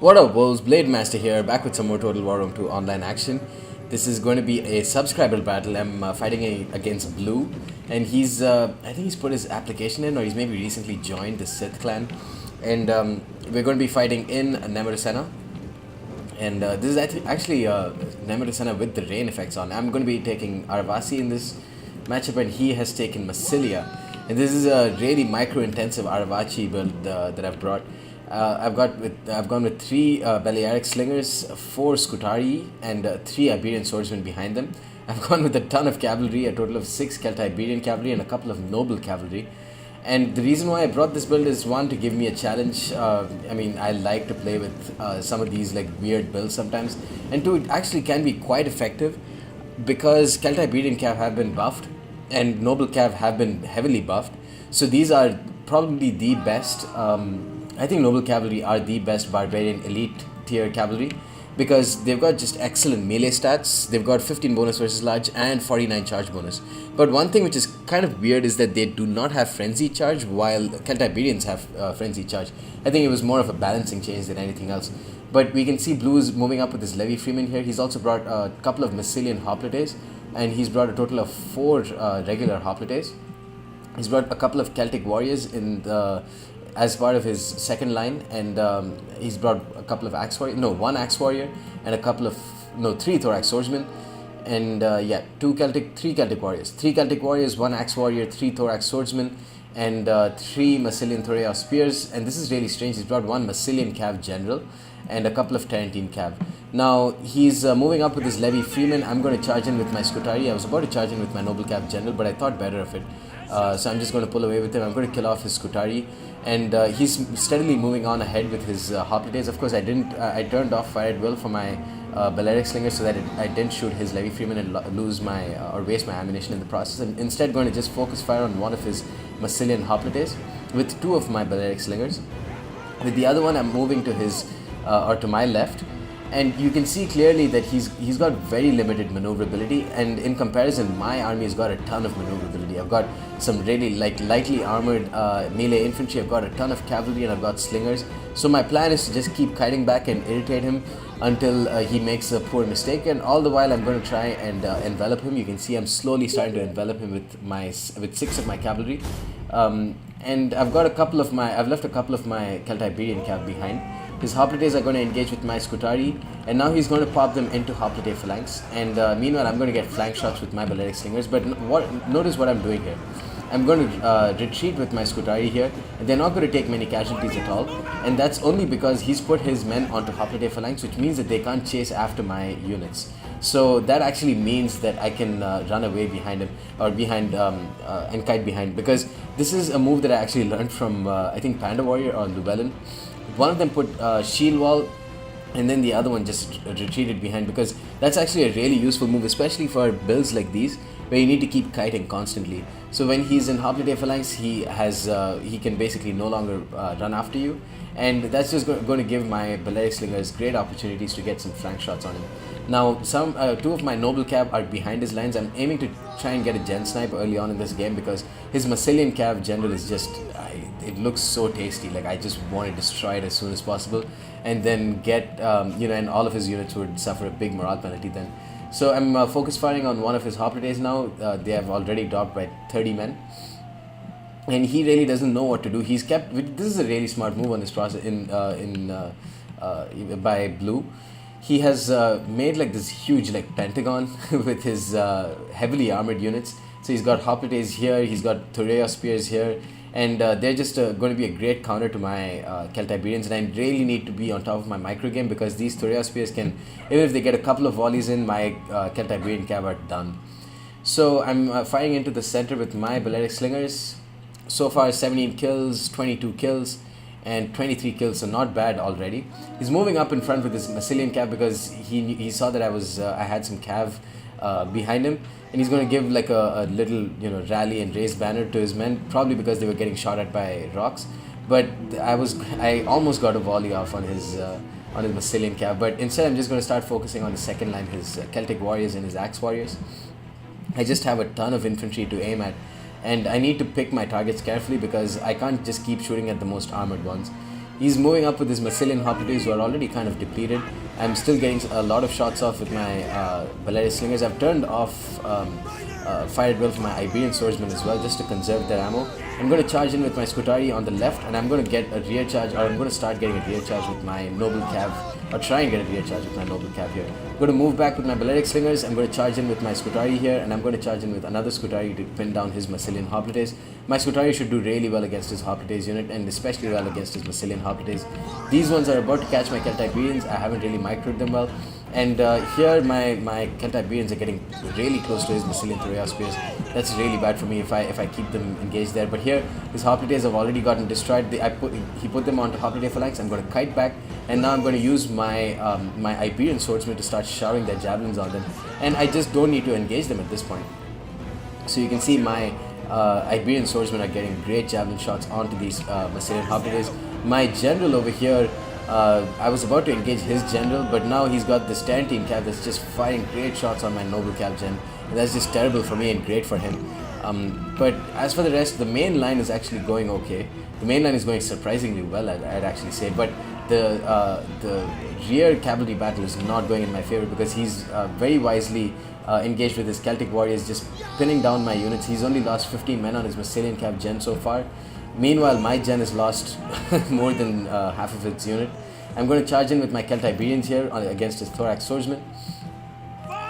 What up, Wolves? Blade Master here, back with some more Total War Rome 2 online action. This is going to be a subscriber battle. I'm fighting against Blue, and I think he's put his application in, or he's maybe recently joined the Sith clan. And we're going to be fighting in Nemerisena. And this is actually Nemerisena with the rain effects on. I'm going to be taking Arevaci in this matchup, and he has taken Massilia. And this is a really micro-intensive Arevaci build that I've brought. I've gone with three Balearic slingers, four Scutari, and three Iberian swordsmen behind them. I've gone with a ton of cavalry, a total of 6 Celta-Iberian cavalry and a couple of noble cavalry. And the reason why I brought this build is, one, to give me a challenge. I like to play with some of these like weird builds sometimes, and two, it actually can be quite effective because Celta-Iberian cav have been buffed and noble cav have been heavily buffed. So these are probably the best. I think noble cavalry are the best barbarian elite tier cavalry because they've got just excellent melee stats. They've got 15 bonus versus large and 49 charge bonus. But one thing which is kind of weird is that they do not have frenzy charge, while Celta-Iberians have frenzy charge. I think it was more of a balancing change than anything else. But we can see Blue's moving up with his Levy Freeman here. He's also brought a couple of Massilian hoplites, and he's brought a total of 4 regular hoplites. He's brought a couple of Celtic warriors as part of his second line, and he's brought a couple of one axe warrior, and three thorax swordsmen, and three Celtic warriors, one axe warrior, 3 thorax swordsmen, and 3 Massilian Thorea spears. And this is really strange. He's brought 1 Massilian cav general and a couple of Tarentine cav. Now he's moving up with his Levy Freeman. I'm going to charge in with my Scutari. I was about to charge in with my noble cav general, but I thought better of it. So I'm just going to pull away with him. I'm going to kill off his Scutari, and he's steadily moving on ahead with his hoplites. Of course, I turned off fire at will for my Balearic slinger so that I didn't shoot his Levy Freeman and lose or waste my ammunition in the process. And instead, going to just focus fire on one of his Massilian hoplites with 2 of my Balearic slingers. With the other one, I'm moving to to my left. And you can see clearly that he's got very limited maneuverability, and in comparison, my army has got a ton of maneuverability. I've got some really lightly armored melee infantry. I've got a ton of cavalry, and I've got slingers. So my plan is to just keep kiting back and irritate him until he makes a poor mistake. And all the while, I'm going to try and envelop him. You can see I'm slowly starting to envelop him with 6 of my cavalry, and I've left a couple of my Celta-Iberian cav behind. His hoplites are going to engage with my Scutari, and now he's going to pop them into hoplite phalanx. And meanwhile, I'm going to get flank shots with my Balearic slingers. But notice what I'm doing here. I'm going to retreat with my Scutari here, and they're not going to take many casualties at all. And that's only because he's put his men onto hoplite phalanx, which means that they can't chase after my units. So that actually means that I can run away behind him, or and kite behind, because this is a move that I actually learned from I think Panda Warrior or Llewellyn. One of them put shield wall, and then the other one just retreated behind, because that's actually a really useful move, especially for builds like these where you need to keep kiting constantly. So when he's in hoplite phalanx, he can basically no longer run after you, and that's just going to give my Balearic slingers great opportunities to get some flank shots on him. Now, 2 of my noble cav are behind his lines. I'm aiming to try and get a gen snipe early on in this game, because his Massilian cav general is just, it looks so tasty. Like, I just want to destroy it as soon as possible, and then get, and all of his units would suffer a big morale penalty then. So I'm focus firing on one of his hoplites now. They have already dropped by 30 men. And he really doesn't know what to do. This is a really smart move on this process by Blue. He has made like this huge pentagon with his heavily armored units. So he's got hoplites here, he's got Thorea spears here, and they're just going to be a great counter to my Celta-Iberians. And I really need to be on top of my micro game, because these Thorea spears can, even if they get a couple of volleys in, my Celta-Iberian cav are done. So I'm firing into the center with my Balearic slingers. So far 17 kills, 22 kills, and 23 kills, so not bad already. He's moving up in front with his Massilian cav, because he saw that I had some cav behind him, and he's going to give like a little rally and raise banner to his men, probably because they were getting shot at by rocks. But I almost got a volley off on his Massilian cav, but instead I'm just going to start focusing on the second line, his Celtic warriors and his axe warriors. I just have a ton of infantry to aim at, and I need to pick my targets carefully, because I can't just keep shooting at the most armored ones. He's moving up with his Massilian hoplites who are already kind of depleted. I'm still getting a lot of shots off with my Baleric slingers. I've turned off fire at will for my Iberian swordsmen as well, just to conserve their ammo. I'm going to charge in with my Scutari on the left, and I'm going to get a rear charge, or I'm going to start getting a rear charge with my Noble Cav, or try and get a rear charge with my Noble Cav here. I'm going to move back with my Baleric slingers. I'm going to charge in with my Scutari here, and I'm going to charge in with another Scutari to pin down his Massilian hoplites. My Scutari should do really well against his hoplites unit, and especially well against his Massilian hoplites. These ones are about to catch my Celtiberians. I haven't really microed them well. And here my Celtiberians are getting really close to his Massilian Thorea spears. That's really bad for me if I keep them engaged there. But here his hoplites have already gotten destroyed. He put them onto hoplite phalanx. I'm going to kite back, and now I'm going to use my my Iberian swordsmen to start showering their javelins on them. And I just don't need to engage them at this point. So you can see my Iberian swordsmen are getting great javelin shots onto these Massilian hoplites. My general over here, I was about to engage his general, but now he's got this Tarantine Cav that's just firing great shots on my Noble Cav gen. And that's just terrible for me and great for him. But as for the rest, the main line is actually going okay. The main line is going surprisingly well, I'd actually say. But the rear cavalry battle is not going in my favor, because he's very wisely engaged with his Celtic warriors, just pinning down my units. He's only lost 15 men on his Massilian Cav gen so far. Meanwhile, my gen has lost more than half of its unit. I'm going to charge in with my Celtiberians here against his Thorax swordsman.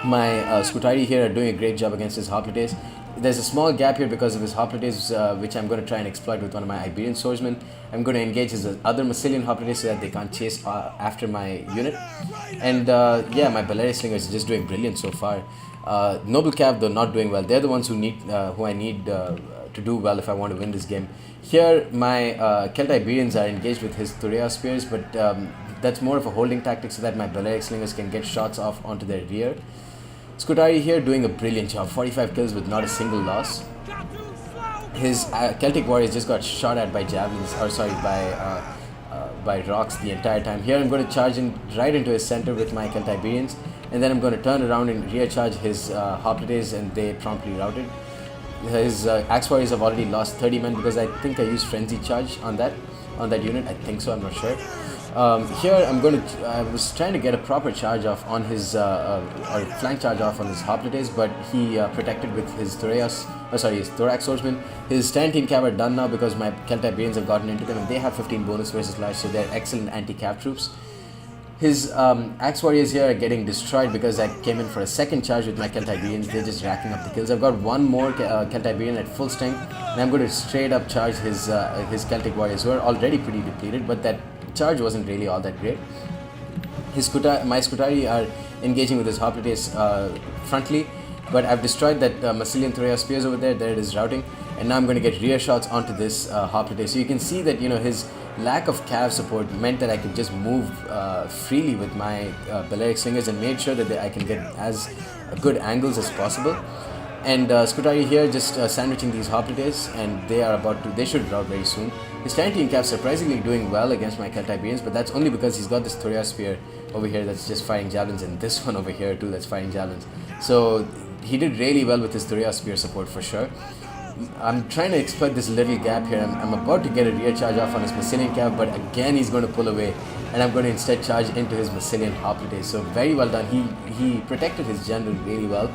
My Scutari here are doing a great job against his hoplites. There's a small gap here because of his hoplites, which I'm going to try and exploit with one of my Iberian swordsmen. I'm going to engage his other Massilian hoplites so that they can't chase after my unit. And yeah, my Baleric slingers are just doing brilliant so far. Noble Cav, though, not doing well. They're the ones who I need to do well if I want to win this game. Here my Celtiberians are engaged with his Thorea spears, but that's more of a holding tactic so that my Baleric slingers can get shots off onto their rear. Scutari here doing a brilliant job, 45 kills with not a single loss. His Celtic warriors just got shot at by javelins, or sorry, by rocks the entire time. Here I'm going to charge in right into his center with my Celtiberians, and then I'm going to turn around and rear charge his hoplites, and they promptly routed. His axe warriors have already lost 30 men because I think I used frenzy charge on that unit. I think so, I'm not sure. Here I was trying to get a proper charge off on his or flank charge off on his hoplites, but he protected with his his Thorax swordsman. His Tarantine Cav are done now because my Celtiberians have gotten into them, and they have 15 bonus versus life, so they're excellent anti-cav troops. His axe warriors here are getting destroyed because I came in for a second charge with my Celtiberians. They're just racking up the kills. I've got one more Celtiberian at full strength, and I'm going to straight up charge his Celtic warriors who are already pretty depleted, but that charge wasn't really all that great. My Scutari are engaging with his hoplites frontally, but I've destroyed that Massilian Thorea spears over there. There it is routing, and now I'm going to get rear shots onto this hoplite. So you can see that his lack of cav support meant that I could just move freely with my Baleric slingers, and made sure that I can get as good angles as possible. And Scutari here just sandwiching these hoplites, and they should rout very soon. His Tarantine Cav surprisingly doing well against my Celtiberians, but that's only because he's got this Thorea spear over here that's just firing javelins, and this one over here too that's firing javelins. So he did really well with his Thorea spear support for sure. I'm trying to exploit this little gap here. I'm about to get a rear charge off on his Massilian Cav, but again he's going to pull away, and I'm going to instead charge into his Massilian hoplites. So very well done. He protected his general really well,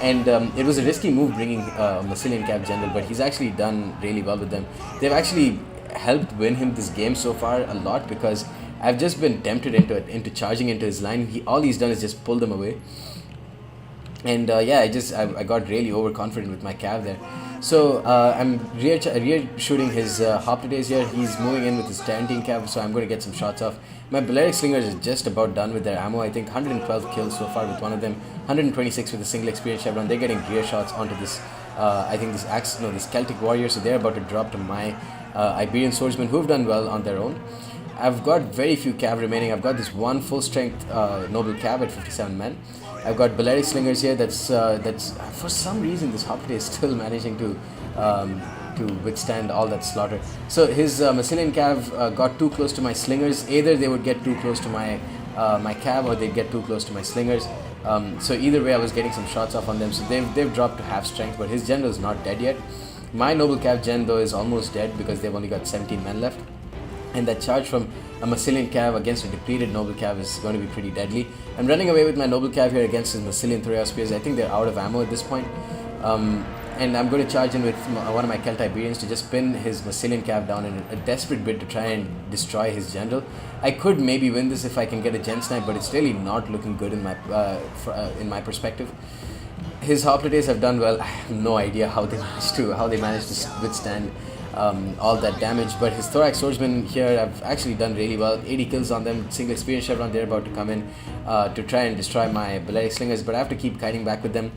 and it was a risky move bringing Massilian Cav general, but he's actually done really well with them. They've actually helped win him this game so far a lot, because I've just been tempted into charging into his line. All he's done is just pull them away, and yeah, I got really overconfident with my Cav there. So I'm rear shooting his hoplites here. He's moving in with his Tarantine Cav, so I'm going to get some shots off. My Baleric slingers is just about done with their ammo. I think 112 kills so far with one of them, 126 with a single experience chevron. They're getting rear shots onto this. I think this Celtic warrior. So they're about to drop to my Iberian swordsmen, who've done well on their own. I've got very few cav remaining. I've got this one full strength noble cav at 57 men. I've got Baleric slingers here. That's for some reason this hoplite is still managing to withstand all that slaughter. So his Massilian cav got too close to my slingers. Either they would get too close to my cav, or they'd get too close to my slingers. So either way, I was getting some shots off on them. So they've dropped to half strength, but his general is not dead yet. My noble cav gen though is almost dead because they've only got 17 men left. and that charge from a Massilian cav against a depleted noble cav is going to be pretty deadly. I'm running away with my noble cav here against his Massilian Thoreau spears. I think they're out of ammo at this point. And I'm going to charge in with one of my Celt Iberians to just pin his Massilian cav down in a desperate bid to try and destroy his general. I could maybe win this if I can get a gen snipe, but it's really not looking good in my perspective. His hoplites have done well. I have no idea how they managed to withstand all that damage, but his Thorax Swordsmen here have actually done really well. 80 kills on them, single experience chevron. They're about to come in to try and destroy my Balearic Slingers, but I have to keep kiting back with them.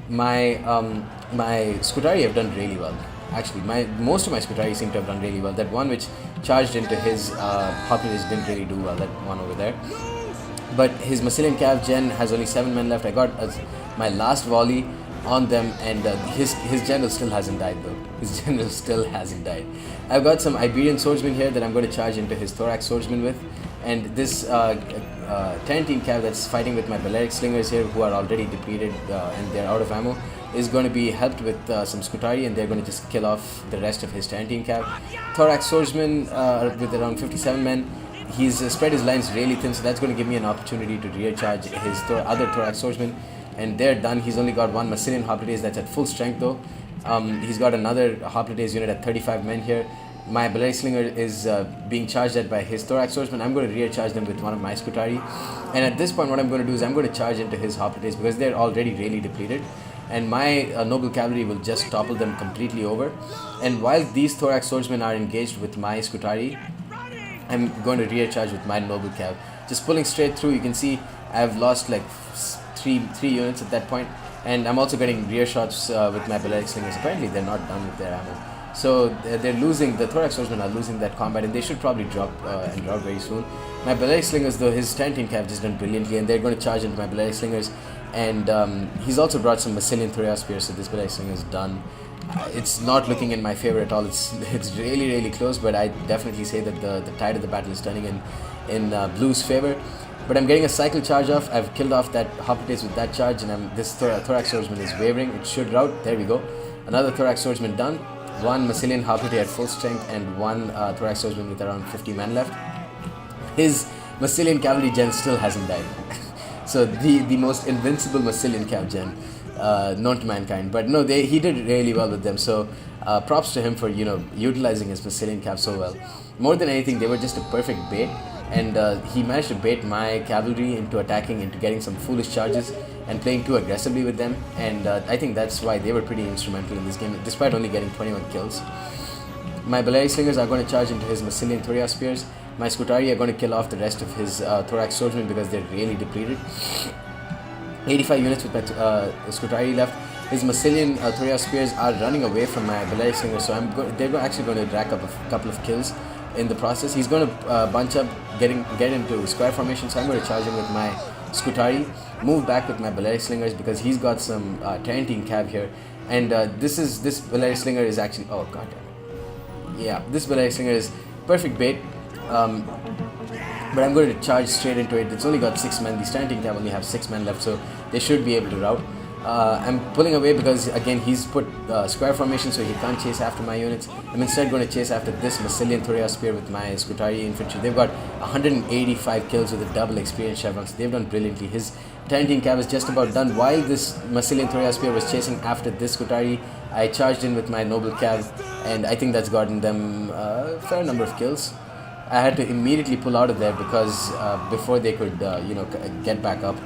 My Scutari have done really well. Actually, most of my Scutari seem to have done really well. That one which charged into his hoplites didn't really do well, that one over there. But his Massilian Cav Gen has only 7 men left. I got my last volley on them, and his general still hasn't died though. His general still hasn't died. I've got some Iberian swordsmen here that I'm going to charge into his Thorax Swordsman with, and this Tarantine Cav that's fighting with my Balearic Slingers here, who are already depleted and they're out of ammo, is going to be helped with some Scutari, and they're going to just kill off the rest of his Tarantine Cav. Thorax Swordsman with around 57 men. He's spread his lines really thin, so that's going to give me an opportunity to rear charge his other Thorax Swordsman, and they're done. He's only got one Massilian Hoplites that's at full strength though. He's got another Hoplites unit at 35 men here. My Balearic Slinger is being charged at by his Thorax Swordsman. I'm going to rear charge them with one of my Scutari, and at this point what I'm going to do is I'm going to charge into his Hoplites because they're already really depleted, and my Noble Cavalry will just topple them completely over. And while these Thorax Swordsmen are engaged with my Scutari, I'm going to rear charge with my Noble Cav. Just pulling straight through. You can see I've lost like three units at that point, and I'm also getting rear shots with my Balearic Slingers. Apparently they're not done with their ammo, so they're losing. The Thorax Swordsmen are losing that combat, and they should probably drop very soon. My Balearic Slingers though, his Tarantine Cav just done brilliantly, and they're going to charge into my Balearic Slingers, and he's also brought some Massilian Thoreau spears, so this Balearic Slinger is done. It's not looking in my favor at all. It's really close, but I definitely say that the tide of the battle is turning in Blue's favor. But I'm getting a cycle charge off. I've killed off that Hoplites with that charge, and this Thorax Swordsman is wavering. It should rout. There we go. Another Thorax Swordsman done. One Massilian Hoplite at full strength, and one Thorax Swordsman with around 50 men left. His Massilian Cavalry Gen still hasn't died. So the most invincible Massilian Cav Gen known to mankind. But no, he did really well with them. So props to him for utilizing his Massilian Cav so well. More than anything, they were just a perfect bait. And he managed to bait my cavalry into attacking, into getting some foolish charges and playing too aggressively with them, and I think that's why they were pretty instrumental in this game, despite only getting 21 kills. My Balearic Slingers are going to charge into his Massilian Thoreau spears. My Scutari are going to kill off the rest of his Thorax Swordsmen because they're really depleted. 85 units with my Scutari left. His Massilian Thoreau spears are running away from my Balearic Slingers, so they're actually going to rack up a couple of kills in the process. He's going to bunch up, get into square formation, so I'm going to charge him with my Scutari, move back with my Balearic Slingers because he's got some Tarantine Cav here, and this Balearic Slinger is actually, oh god damn it. Yeah, this Balearic Slinger is perfect bait, but I'm going to charge straight into it. It's only got 6 men. These Tarantine Cav only have 6 men left, so they should be able to rout. I'm pulling away because again he's put square formation, so he can't chase after my units. I'm instead going to chase after this Massilian Thoreau spear with my Scutari infantry. They've got 185 kills with a double experience chevron, so they've done brilliantly. His Tarantine Cav is just about done. While this Massilian Thoreau spear was chasing after this Scutari, I charged in with my Noble Cav, and I think that's gotten them a fair number of kills. I had to immediately pull out of there because before they could get back up.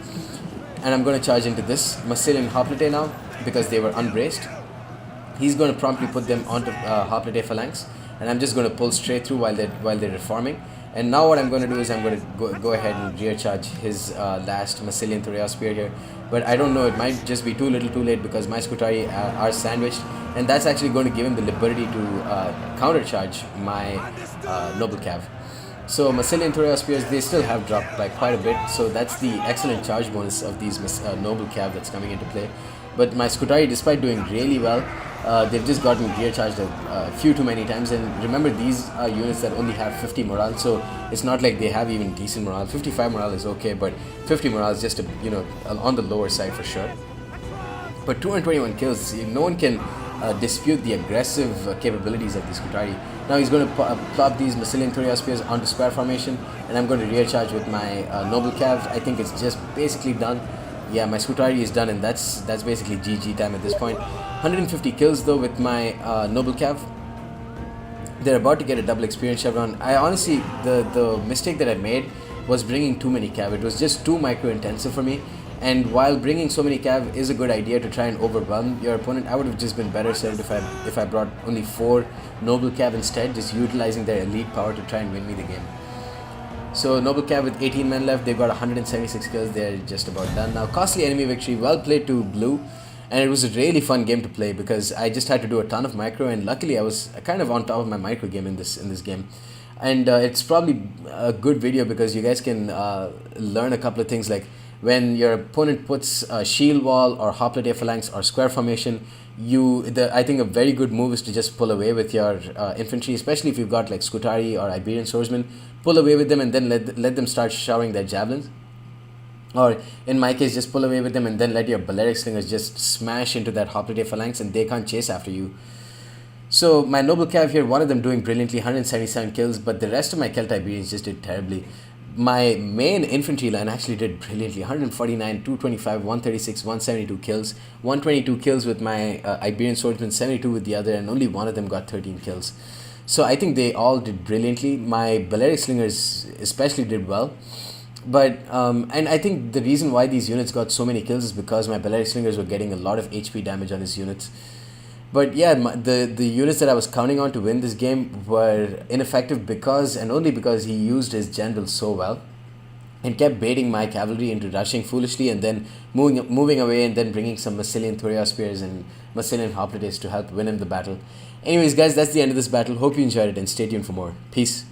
And I'm going to charge into this Massilian Hoplite now because they were unbraced. He's going to promptly put them onto Hoplite phalanx, and I'm just going to pull straight through while they're reforming. And now what I'm going to do is I'm going to go ahead and rear charge his last Massilian Thoreau spear here. But I don't know, it might just be too little too late because my Scutari are sandwiched, and that's actually going to give him the liberty to countercharge my Noble Cav. So Massilian Thoreau spears, they still have dropped by quite a bit, so that's the excellent charge bonus of these Noble Cav that's coming into play. But my Scutari, despite doing really well, they've just gotten rear charged a few too many times. And remember, these are units that only have 50 morale, so it's not like they have even decent morale. 55 morale is okay, but 50 morale is just on the lower side for sure. But 221 kills, no one can dispute the aggressive capabilities of the Scutari. Now he's going to plop these Massilian Thoria spears onto square formation, and I'm going to rear charge with my Noble Cav. I think it's just basically done. Yeah, my Scutari is done, and that's basically GG time at this point. 150 kills though with my Noble Cav. They're about to get a double experience chevron. I honestly, the mistake that I made was bringing too many cav. It was just too micro intensive for me. And while bringing so many cav is a good idea to try and overwhelm your opponent, I would have just been better served if I brought only 4 noble cav instead, just utilizing their elite power to try and win me the game. So noble cav with 18 men left, they've got 176 kills. They're just about done now. Costly enemy victory, well played to blue. And it was a really fun game to play because I just had to do a ton of micro, and luckily I was kind of on top of my micro game in this game. And it's probably a good video because you guys can learn a couple of things, like when your opponent puts a shield wall or hoplite phalanx or square formation, I think a very good move is to just pull away with your infantry, especially if you've got like Scutari or Iberian swordsmen. Pull away with them and then let them start showering their javelins. Or in my case, just pull away with them and then let your Balearic Slingers just smash into that hoplite phalanx and they can't chase after you. So my Noble Cav here, one of them doing brilliantly, 177 kills, but the rest of my Celt Iberians just did terribly. My main infantry line actually did brilliantly, 149, 225, 136, 172 kills, 122 kills with my Iberian swordsmen, 72 with the other, and only one of them got 13 kills. So I think they all did brilliantly. My Balearic Slingers especially did well. But and I think the reason why these units got so many kills is because my Balearic Slingers were getting a lot of HP damage on his units. But yeah, the units that I was counting on to win this game were ineffective because and only because he used his general so well and kept baiting my cavalry into rushing foolishly and then moving away and then bringing some Massilian Thoria spears and Massilian hoplites to help win him the battle. Anyways guys, that's the end of this battle. Hope you enjoyed it and stay tuned for more. Peace.